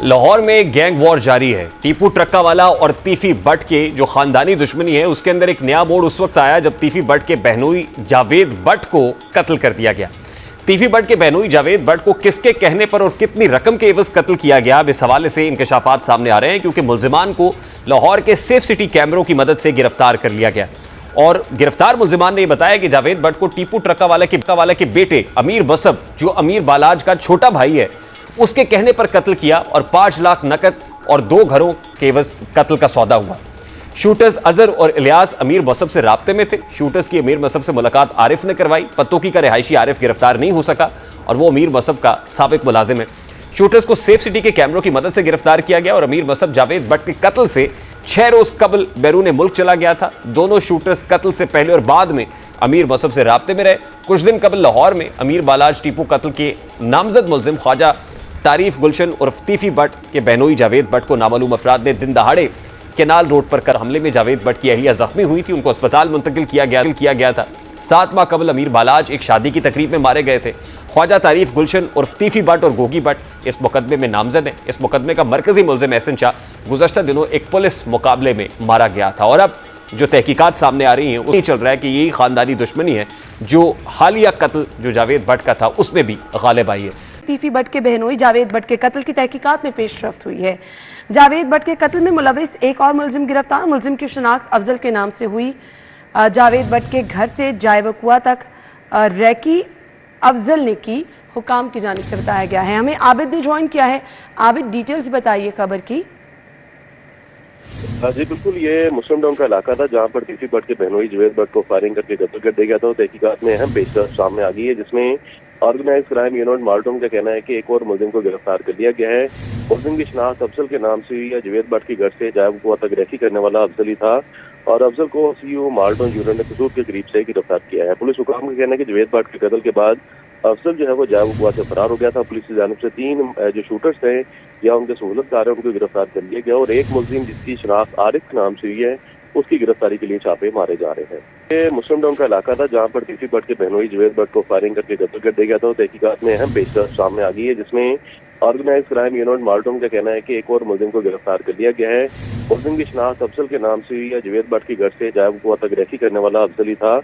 लाहौर में gang war जारी है। टीपू ट्रक्का वाला और तीफी बट के जो खानदानी दुश्मनी है उसके अंदर एक नया मोड़ उस वक्त आया जब तीफी बट के बहनोई जावेद बट को कत्ल कर दिया गया। तीफी बट के बहनोई जावेद बट को किसके कहने पर और कितनी रकम के एवज कत्ल किया गया, इस हवाले से इंकशाफात सामने आ रहे हैं क्योंकि मुल्जिमान को लाहौर के सेफ सिटी कैमरों की मदद से गिरफ्तार कर लिया गया। और गिरफ्तार मुल्जिमान ने यह बताया कि जावेद बट को टीपू ट्रक्का वाला के बेटे अमीर मसब, जो अमीर बालाज का छोटा भाई है, उसके कहने पर कत्ल किया और 5 लाख नकद और 2 घरों के एवज कत्ल का सौदा हुआ। शूटर्स अजहर और इलियास अमीर मसब से राब्ते में थे। शूटर्स की अमीर मसब से मुलाकात आरिफ ने करवाई। पत्तोकी का रिहायशी आरिफ गिरफ्तार नहीं हो सका और वो अमीर मसब का साबिक मुलाजिम है। शूटर्स को सेफ सिटी के कैमरों की मदद से गिरफ्तार किया गया और अमीर मसब जावेद बट के कत्ल से 6 रोज कबल बैरून मुल्क चला गया था। दोनों शूटर्स कत्ल से पहले और बाद में अमीर मसब से राब्ते में रहे। कुछ दिन कबल लाहौर में अमीर बालाज टीपू कत्ल के नामजद मुल्जिम ख्वाजा तारीफ गुलशन उर्फ तीफी बट के बहनोई जावेद बट को नामालूम अफराद ने दिन दहाड़े केनाल रोड पर कर हमले में जावेद बट की अहलिया जख्मी हुई थी। उनको अस्पताल मुंतकिल किया गया था। 7 माह कबल अमीर बालाज एक शादी की तकरीब में मारे गए थे। ख्वाजा तारीफ गुलशन उर्फ तीफी बट और गोगी बट इस मुकदमे में नामजद है। इस मुकदमे का मरकजी मुल्जिम एहसन शाह गुज़श्ता दिनों एक पुलिस मुकाबले में मारा गया था और अब जो तहकीकात सामने आ रही हैं उसमें चल रहा है कि यही खानदानी दुश्मनी है जो हालिया कत्ल जो जावेद बट का था उसमें भी गालिब आई है। तीफी बट के बहनोई जावेद बट के कत्ल की तहकीकात में पेशरफ्त हुई है। जावेद बट के कत्ल में मुलविस एक और मुल्जिम गिरफ्तार। मुल्जिम की शिनाख्त अफजल के नाम से हुई। जावेद बट के घर से जाय वकुआ तक रैकी अफजल ने की, हुकाम की जानिब से बताया गया है। हमें आबिद ने ज्वाइन किया है। आबिद, डिटेल्स बताइए खबर की। जी बिल्कुल, ये मुस्लिम टाउन का इलाका था जहाँ पर तीफी बट के बहनोई जावेद बट को फायरिंग करके कत्ल कर दिया गया था। तहकीकात में अहम पेशरफ्त सामने आ गई है जिसमें ऑर्गेनाइज क्राइम यूनिट माल्टोम का कहना है कि एक और मुल्जिम को गिरफ्तार कर लिया गया है। मुल्जिम की शिनाख्त अफजल के नाम से हुई है। जावेद बट के घर से जाय वकुआ तक रैकी करने वाला अफजल ही था और अफजल को सीयू माल्टोन यूनिट ने कसूर के करीब से गिरफ्तार किया है। पुलिस हुकाम का कहना है कि जावेद बट के कत्ल के बाद अफजल जो है वो जाय वकुआ से फरार हो गया था। पुलिस की जानिब से 3 जो शूटर्स थे या उनके सहूलतकार हैं उनको गिरफ्तार कर लिया गया और एक मुल्जिम जिसकी शिनाख्त आरिफ के नाम से हुई है उसकी गिरफ्तारी के लिए छापे मारे जा रहे हैं। ये मुस्लिम टाउन का इलाका था जहाँ पर तीफी बट के बहनोई जावेद बट को फायरिंग करके कत्ल कर दिया गया था। तहकीकात में अहम पेशरफ्त सामने आ गई है जिसमें ऑर्गेनाइज क्राइम यूनिट माल्टोम का कहना है कि एक और मुल्जिम को गिरफ्तार कर लिया गया है। मुल्जिम की शिनाख्त अफजल के नाम से हुई है। जावेद बट के घर से जाय वकुआ तक रैकी करने वाला अफजल ही था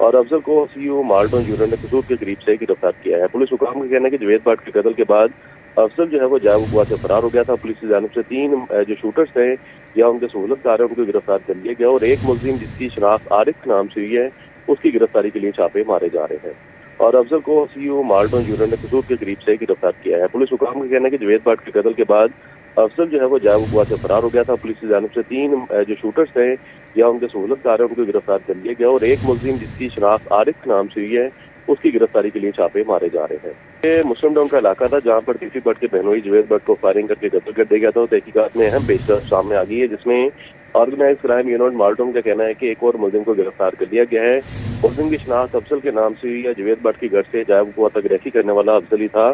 और अफजल को सीयू माल्टोन यूनिट ने कसूर के करीब से गिरफ्तार किया है। पुलिस हुकाम का कहना है कि जावेद बट के कत्ल के बाद अफजल जो है वो जाय वकुआ से फरार हो गया था। पुलिस की जानिब से 3 जो शूटर्स थे या उनके सहूलतकार हैं उनको गिरफ्तार कर लिया गया और एक मुल्जिम जिसकी शिनाख्त आरिफ के नाम से हुई है उसकी गिरफ्तारी के लिए छापे मारे जा रहे हैं और अफजल को सीयू माल्टोन यूनिट ने कसूर के करीब से गिरफ्तार किया है। पुलिस हुकाम का कहना है कि जावेद बट के कत्ल के बाद अफजल जो है वो जाय वकुआ से फरार हो गया था। पुलिस की जानिब से 3 जो शूटर्स थे या उनके सहूलतकार हैं उनको गिरफ्तार कर लिया गया और एक मुल्जिम जिसकी शिनाख्त आरिफ के नाम से हुई है उसकी गिरफ्तारी के लिए छापे मारे जा रहे हैं। ये मुस्लिम टाउन का इलाका था जहाँ पर तीफी बट के बहनोई जावेद बट को फायरिंग करके कत्ल कर दिया गया था। तहकीकात में अहम पेशरफ्त सामने आ गई है जिसमें ऑर्गेनाइज क्राइम यूनिट माल्टोम का कहना है कि एक और मुल्जिम को गिरफ्तार कर लिया गया है। मुल्जिम की शिनाख्त अफजल के नाम से हुई है। जावेद बट के घर से जाय वकुआ तक रैकी करने वाला अफजल ही था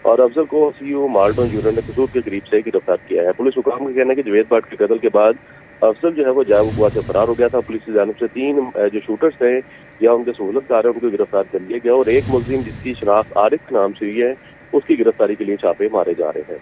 और अफजल को सीयू माल्टोन यूनिट ने कसूर के करीब से गिरफ्तार किया है। पुलिस हुकाम का कहना है कि जावेद बट के कत्ल के बाद अफजल जो है वो जाय वकुआ से फरार हो गया था। पुलिस की जानिब से 3 जो शूटर्स थे या उनके सहूलतकार हैं उनको गिरफ्तार कर लिया गया और एक मुल्जिम जिसकी शिनाख्त आरिफ के नाम से हुई है उसकी गिरफ्तारी के लिए छापे मारे जा रहे हैं।